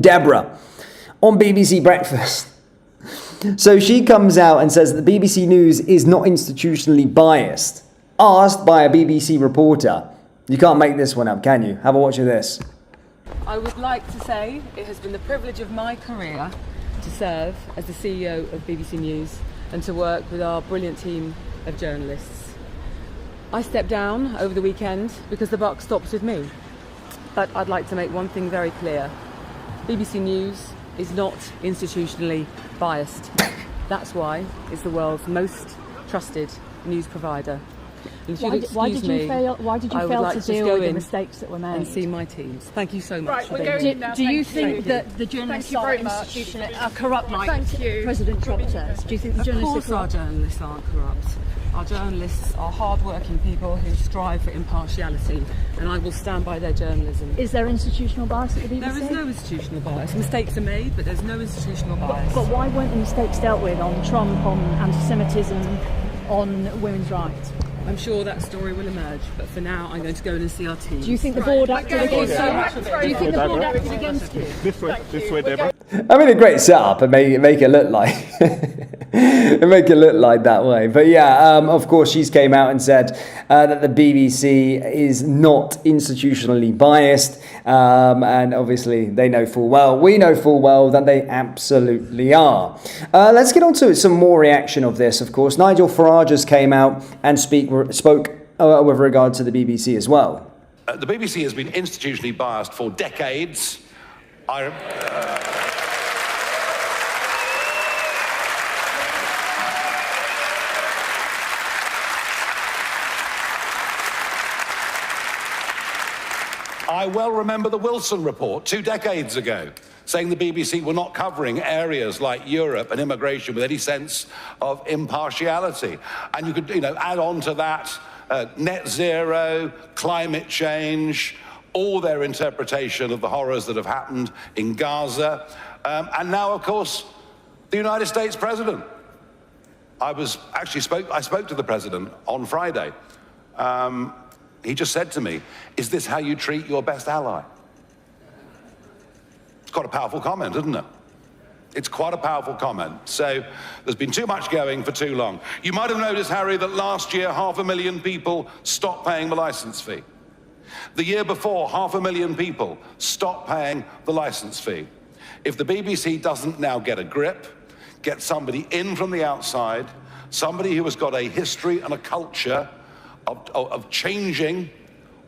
Deborah on BBC Breakfast. So she comes out and says that the BBC News is not institutionally biased. Asked by a BBC reporter. You can't make this one up, can you? Have a watch of this. I would like to say it has been the privilege of my career to serve as the CEO of BBC News and to work with our brilliant team of journalists. I stepped down over the weekend because the buck stops with me. But I'd like to make one thing very clear. BBC News is not institutionally biased. That's why it's the world's most trusted news provider. Why did you fail to deal with the mistakes that were made? And see my teams. Thank you so much. Do you think that the journalists are corrupt like President Trump says? Do you think the journalists are corrupt? Of course our journalists aren't corrupt. Our journalists are hard-working people who strive for impartiality, and I will stand by their journalism. Is there institutional bias at the BBC? There is no institutional bias. Mistakes are made, but there's no institutional bias. But why weren't the mistakes dealt with on Trump, on anti-Semitism, on women's rights? I'm sure that story will emerge, but for now I'm going to go in and see our team. Do you think the board acted against you? Do you think the board acted against you? This way, Deborah. I mean, a great setup and make it look like make it look like that way. But yeah, of course, she's came out and said that the BBC is not institutionally biased, and obviously we know full well that they absolutely are. Let's get on to some more reaction of this. Of course, Nigel Farage has came out and spoke with regard to the BBC as well. The BBC has been institutionally biased for decades. I well remember the Wilson report 2 decades ago, saying the BBC were not covering areas like Europe and immigration with any sense of impartiality. And you could, add on to that net zero, climate change, all their interpretation of the horrors that have happened in Gaza, and now, of course, the United States president. I spoke to the president on Friday. He just said to me, "Is this how you treat your best ally?" It's quite a powerful comment, isn't it? It's quite a powerful comment. So there's been too much going for too long. You might have noticed, Harry, that last year 500,000 people stopped paying the license fee. The year before, 500,000 people stopped paying the license fee. If the BBC doesn't now get a grip, get somebody in from the outside, somebody who has got a history and a culture of changing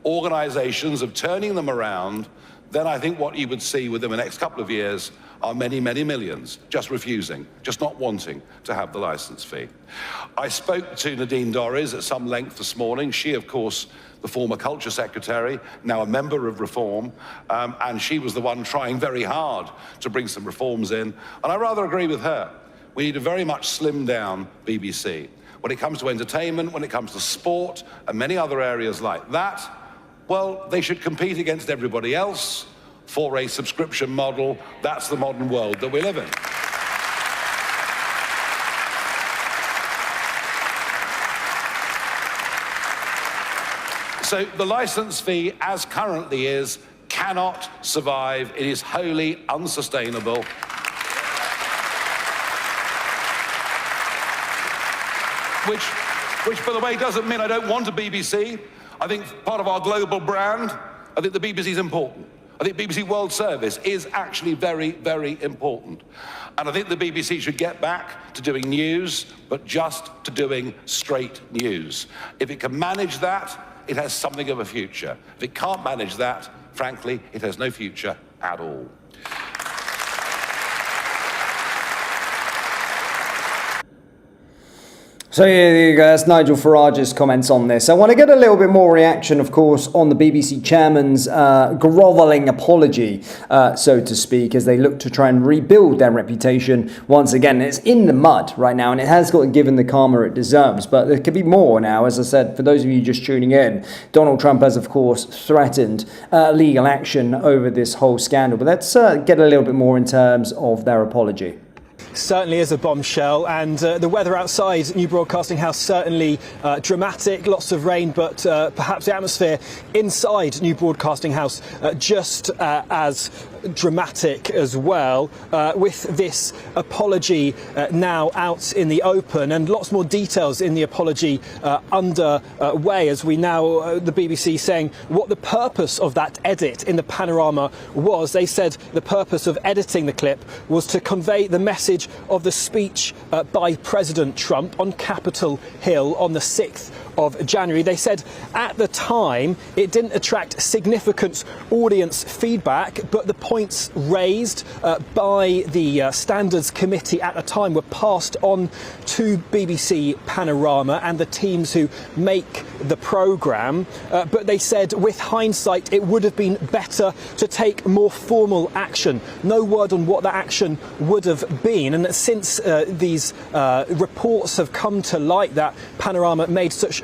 organizations, of turning them around, then I think what you would see within the next couple of years are many, many millions just refusing, just not wanting to have the license fee. I spoke to Nadine Dorries at some length this morning. She, of course, the former culture secretary, now a member of Reform, and she was the one trying very hard to bring some reforms in. And I rather agree with her. We need to very much slim down BBC. When it comes to entertainment, when it comes to sport, and many other areas like that, well, they should compete against everybody else for a subscription model. That's the modern world that we live in. So the license fee, as currently is, cannot survive. It is wholly unsustainable. Which, by the way, doesn't mean I don't want a BBC. I think part of our global brand, I think the BBC is important. I think BBC World Service is actually very, very important. And I think the BBC should get back to doing news, but just to doing straight news. If it can manage that, it has something of a future. If it can't manage that, frankly, it has no future at all. So there you go, that's Nigel Farage's comments on this. I want to get a little bit more reaction, of course, on the BBC chairman's grovelling apology, so to speak, as they look to try and rebuild their reputation once again. It's in the mud right now, and it has got given the karma it deserves, but there could be more now. As I said, for those of you just tuning in, Donald Trump has, of course, threatened legal action over this whole scandal. But let's get a little bit more in terms of their apology. Certainly is a bombshell, and the weather outside New Broadcasting House certainly dramatic, lots of rain, but perhaps the atmosphere inside New Broadcasting House just as dramatic as well, with this apology now out in the open, and lots more details in the apology underway, as we now, the BBC saying what the purpose of that edit in the panorama was. They said the purpose of editing the clip was to convey the message of the speech by President Trump on Capitol Hill on the 6th of January. They said at the time it didn't attract significant audience feedback, but the points raised by the Standards Committee at the time were passed on to BBC Panorama and the teams who make the programme. But they said with hindsight it would have been better to take more formal action. No word on what that action would have been. And since these reports have come to light that Panorama made such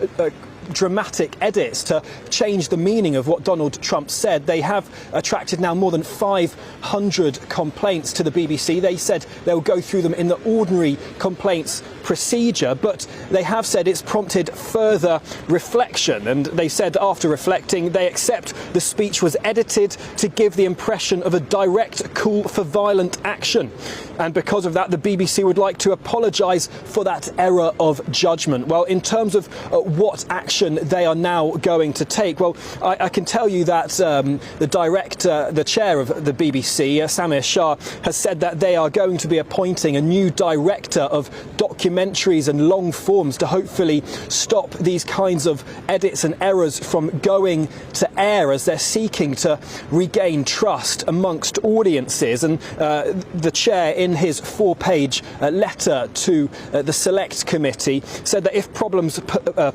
dramatic edits to change the meaning of what Donald Trump said, they have attracted now more than 500 complaints to the BBC. They said they'll go through them in the ordinary complaints procedure, but they have said it's prompted further reflection. And they said after reflecting, they accept the speech was edited to give the impression of a direct call for violent action. And because of that, the BBC would like to apologise for that error of judgment. Well, in terms of what action they are now going to take, well, I can tell you that the chair of the BBC, Samir Shah, has said that they are going to be appointing a new director of documentaries and long forms to hopefully stop these kinds of edits and errors from going to air, as they're seeking to regain trust amongst audiences. And the chair, in his 4-page letter to the Select Committee, said that if problems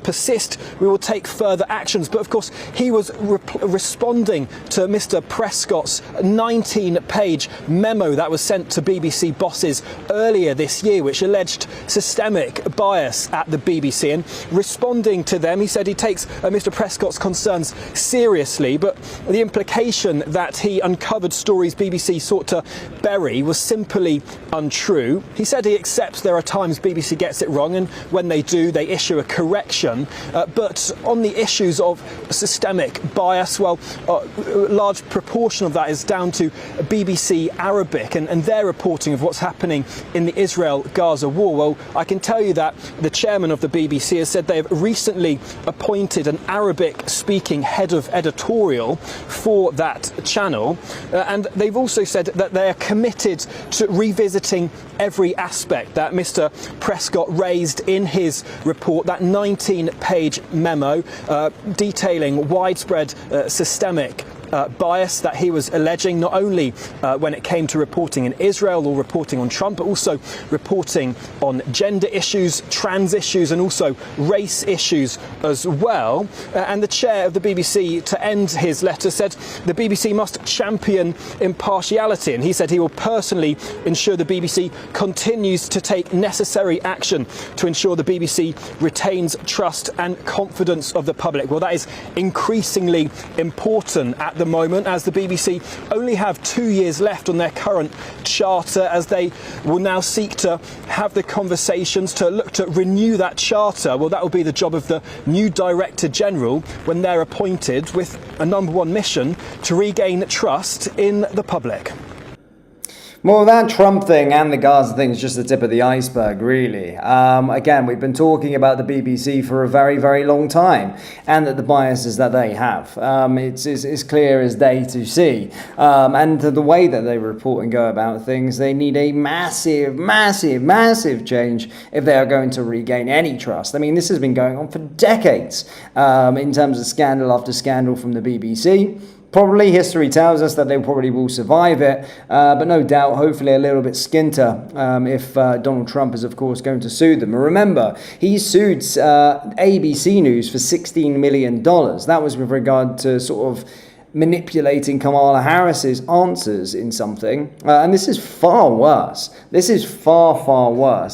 persist, we will take further actions. But of course, he was responding to Mr. Prescott's 19-page memo that was sent to BBC bosses earlier this year, which alleged systemic bias at the BBC. And responding to them, he said he takes Mr. Prescott's concerns seriously, but the implication that he uncovered stories BBC sought to bury was simply untrue. He said he accepts there are times BBC gets it wrong, and when they do, they issue a correction. But on the issues of systemic bias, well, a large proportion of that is down to BBC Arabic and their reporting of what's happening in the Israel-Gaza war. Well, I can tell you that the chairman of the BBC has said they have recently appointed an Arabic-speaking head of editorial for that channel, and they've also said that they are committed to revisiting every aspect that Mr. Prescott raised in his report, that 19-page memo detailing widespread systemic bias that he was alleging, not only when it came to reporting in Israel or reporting on Trump, but also reporting on gender issues, trans issues, and also race issues as well. And the chair of the BBC, to end his letter, said the BBC must champion impartiality, and he said he will personally ensure the BBC continues to take necessary action to ensure the BBC retains trust and confidence of the public. Well, that is increasingly important at the moment, as the BBC only have 2 years left on their current charter, as they will now seek to have the conversations to look to renew that charter. Well, that will be the job of the new Director General when they're appointed, with a number one mission to regain trust in the public. Well, that Trump thing and the Gaza thing is just the tip of the iceberg, really. Again, we've been talking about the BBC for a very, very long time, and that the biases that they have. It's clear as day to see. And the way that they report and go about things, they need a massive, massive, massive change if they are going to regain any trust. I mean, this has been going on for decades in terms of scandal after scandal from the BBC. Probably history tells us that they probably will survive it, but no doubt, hopefully a little bit skinter if Donald Trump is, of course, going to sue them. And remember, he sued ABC News for $16 million. That was with regard to sort of manipulating Kamala Harris's answers in something. And this is far worse. This is far, far worse.